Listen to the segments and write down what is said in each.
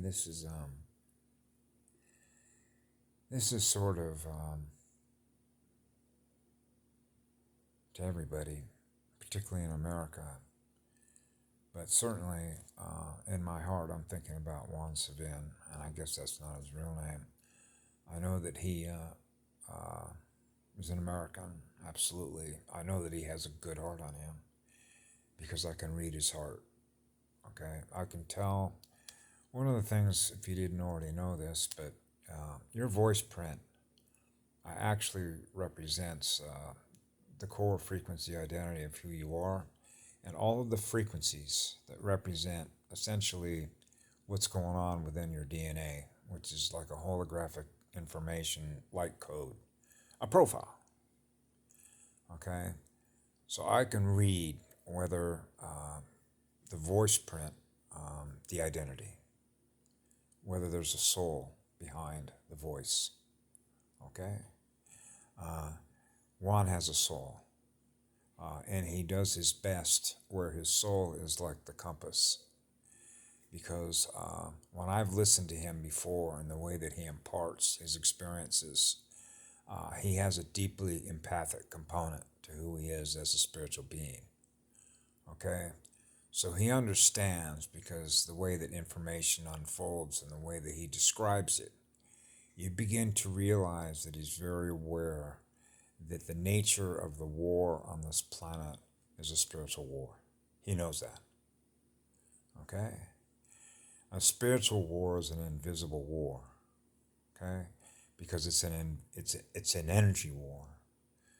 this is sort of to everybody, particularly in America, but certainly in my heart, I'm thinking about Juan Savin, and I guess that's not his real name. I know that he is an American, absolutely. I know that he has a good heart on him because I can read his heart. Okay, I can tell. One of the things, if you didn't already know this, but your voice print actually represents the core frequency identity of who you are, and all of the frequencies that represent essentially what's going on within your DNA, which is like a holographic information light code, a profile. Okay, so I can read whether the voice print, the identity, whether there's a soul behind the voice. Okay, Juan has a soul, and he does his best where his soul is like the compass. Because when I've listened to him before and the way that he imparts his experiences, he has a deeply empathic component to who he is as a spiritual being. Okay? So he understands because the way that information unfolds and the way that he describes it, you begin to realize that he's very aware that the nature of the war on this planet is a spiritual war. He knows that. Okay? A spiritual war is an invisible war. Okay? Because it's an energy war.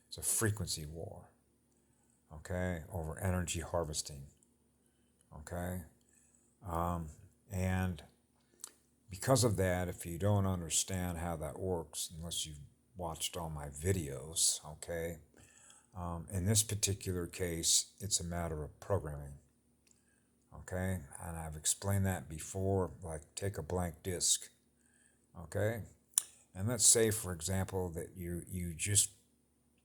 It's a frequency war. Okay? Over energy harvesting. Okay? And because of that, if you don't understand how that works, unless you've watched all my videos, okay, in this particular case, it's a matter of programming. Okay, and I've explained that before, like take a blank disk. Okay, and let's say, for example, that you just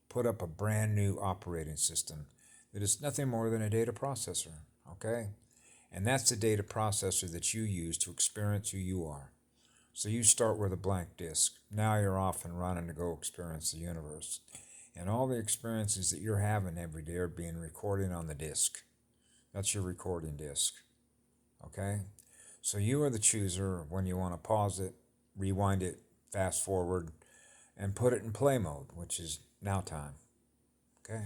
put up a brand new operating system that is nothing more than a data processor. Okay, and that's the data processor that you use to experience who you are. So you start with a blank disk. Now you're off and running to go experience the universe. And all the experiences that you're having every day are being recorded on the disk. That's your recording disk. Okay? So you are the chooser when you want to pause it, rewind it, fast forward, and put it in play mode, which is now time. Okay?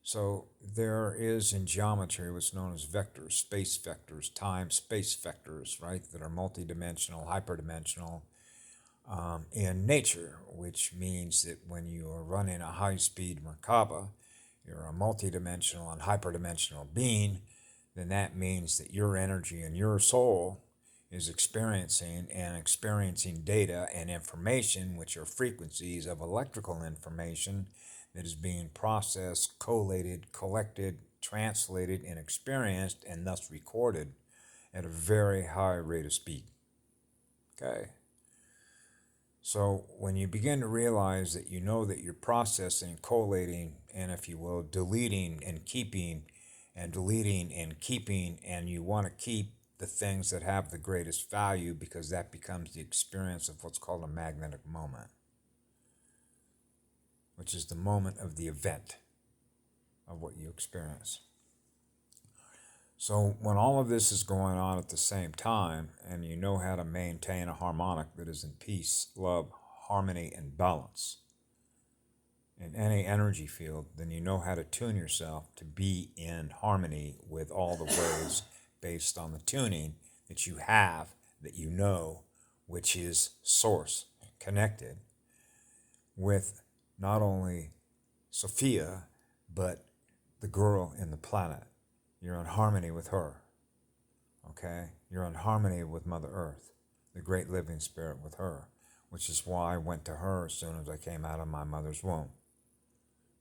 So there is in geometry what's known as vectors, space vectors, time space vectors, right, that are multidimensional, hyperdimensional in nature, which means that when you are running a high-speed Merkaba, you're a multidimensional and hyperdimensional being, then that means that your energy and your soul is experiencing data and information, which are frequencies of electrical information that is being processed, collated, collected, translated, and experienced, and thus recorded at a very high rate of speed. Okay? So when you begin to realize that you know that you're processing, collating, and if you will, deleting and keeping, and deleting and keeping, and you want to keep the things that have the greatest value because that becomes the experience of what's called a magnetic moment, which is the moment of the event of what you experience. So when all of this is going on at the same time and you know how to maintain a harmonic that is in peace, love, harmony, and balance in any energy field, then you know how to tune yourself to be in harmony with all the ways based on the tuning that you have, that you know, which is source, connected with not only Sophia, but the girl in the planet. You're in harmony with her, okay? You're in harmony with Mother Earth, the great living spirit with her, which is why I went to her as soon as I came out of my mother's womb,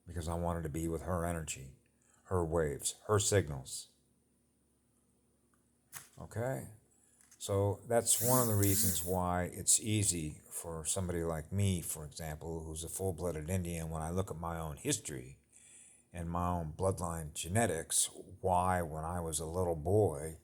because I wanted to be with her energy, her waves, her signals, okay? So that's one of the reasons why it's easy for somebody like me, for example, who's a full-blooded Indian, when I look at my own history and my own bloodline genetics, why when I was a little boy,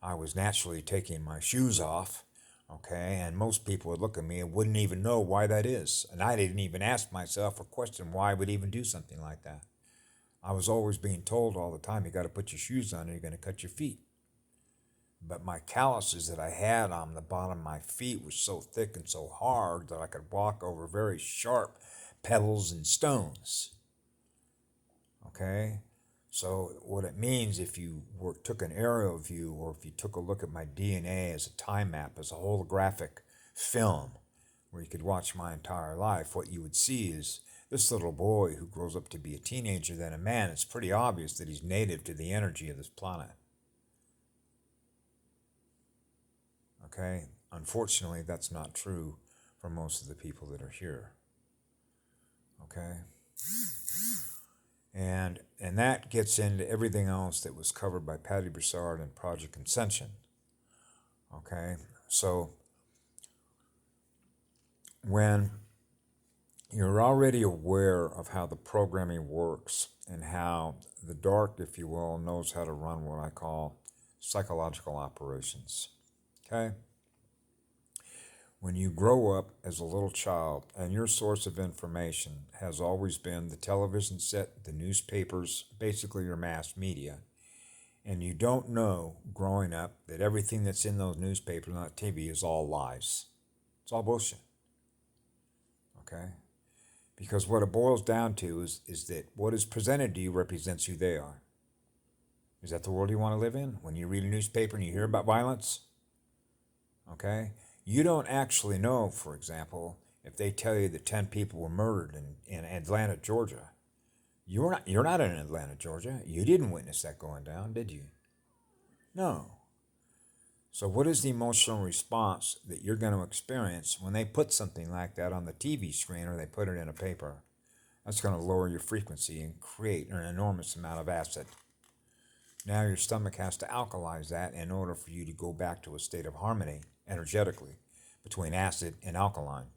I was naturally taking my shoes off, okay, and most people would look at me and wouldn't even know why that is. And I didn't even ask myself or question why I would even do something like that. I was always being told all the time, you got to put your shoes on or you're going to cut your feet. But my calluses that I had on the bottom of my feet were so thick and so hard that I could walk over very sharp pebbles and stones. Okay? So what it means, if you took an aerial view, or if you took a look at my DNA as a time map, as a holographic film, where you could watch my entire life, what you would see is this little boy who grows up to be a teenager, then a man. It's pretty obvious that he's native to the energy of this planet. Okay? Unfortunately, that's not true for most of the people that are here. Okay? And that gets into everything else that was covered by Patty Broussard and Project Ascension. Okay? So when you're already aware of how the programming works and how the dark, if you will, knows how to run what I call psychological operations. Okay? When you grow up as a little child and your source of information has always been the television set, the newspapers, basically your mass media, and you don't know growing up that everything that's in those newspapers and that TV is all lies. It's all bullshit. Okay? Because what it boils down to is that what is presented to you represents who they are. Is that the world you want to live in? When you read a newspaper and you hear about violence? Okay? You don't actually know, for example, if they tell you that 10 people were murdered in Atlanta, Georgia. You're not in Atlanta, Georgia. You didn't witness that going down, did you? No. So what is the emotional response that you're going to experience when they put something like that on the TV screen or they put it in a paper? That's going to lower your frequency and create an enormous amount of acid. Now your stomach has to alkalize that in order for you to go back to a state of harmony energetically between acid and alkaline.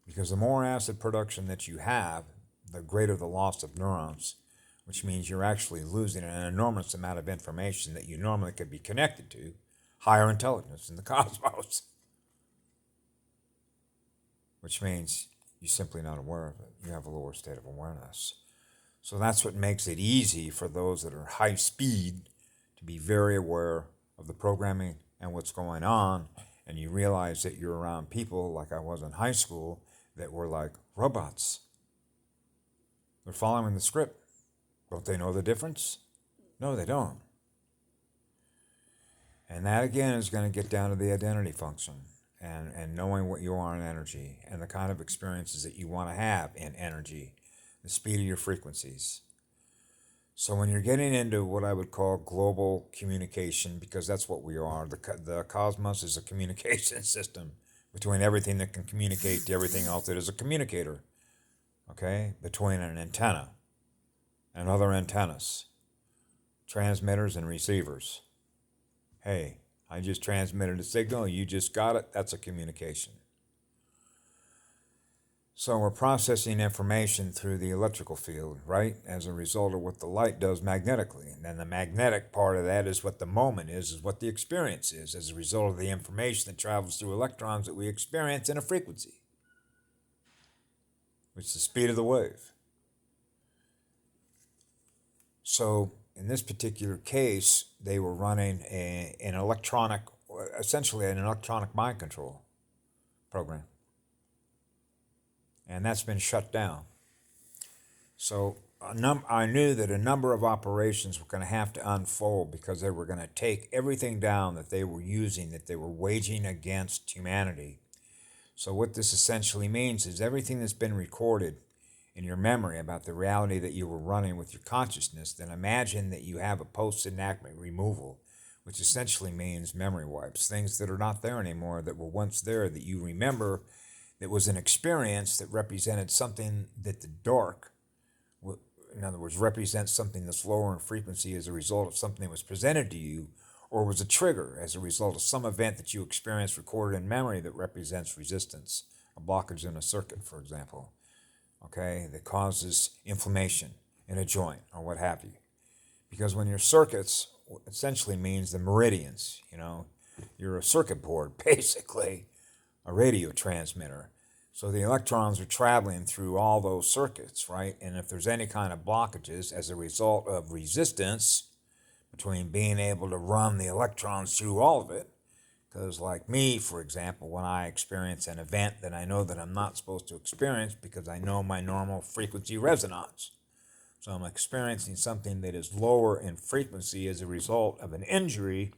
Because the more acid production that you have, the greater the loss of neurons, which means you're actually losing an enormous amount of information that you normally could be connected to, higher intelligence in the cosmos. Which means you're simply not aware of it. You have a lower state of awareness. So that's what makes it easy for those that are high speed to be very aware of the programming and what's going on, and you realize that you're around people like I was in high school that were like robots. They're following the script. Don't they know the difference? No, they don't. And that again is going to get down to the identity function and knowing what you are in energy and the kind of experiences that you want to have in energy, the speed of your frequencies. So when you're getting into what I would call global communication, because that's what we are, the cosmos is a communication system between everything that can communicate to everything else that is a communicator, okay, between an antenna and other antennas, transmitters and receivers. Hey, I just transmitted a signal, you just got it, that's a communication. So we're processing information through the electrical field, right? As a result of what the light does magnetically. And then the magnetic part of that is what the moment is what the experience is as a result of the information that travels through electrons that we experience in a frequency, which is the speed of the wave. So in this particular case, they were running essentially an electronic mind control program. And that's been shut down. So I knew that a number of operations were going to have to unfold because they were going to take everything down that they were using, that they were waging against humanity. So what this essentially means is everything that's been recorded in your memory about the reality that you were running with your consciousness, then imagine that you have a post-synaptic removal, which essentially means memory wipes, things that are not there anymore that were once there that you remember. That was an experience that represented something that the dark, in other words, represents something that's lower in frequency as a result of something that was presented to you, or was a trigger as a result of some event that you experienced recorded in memory that represents resistance, a blockage in a circuit, for example, okay, that causes inflammation in a joint or what have you. Because when your circuits essentially means the meridians. You're a circuit board, basically, a radio transmitter. So the electrons are traveling through all those circuits, right? And if there's any kind of blockages as a result of resistance between being able to run the electrons through all of it, because like me, for example, when I experience an event that I know that I'm not supposed to experience because I know my normal frequency resonance. So I'm experiencing something that is lower in frequency as a result of an injury,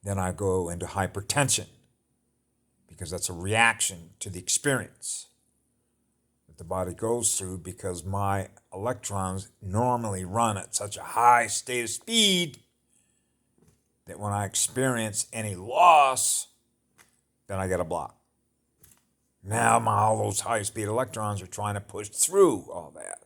then I go into hypertension because that's a reaction to the experience that the body goes through because my electrons normally run at such a high state of speed that when I experience any loss, then I get a block. Now all those high-speed electrons are trying to push through all that.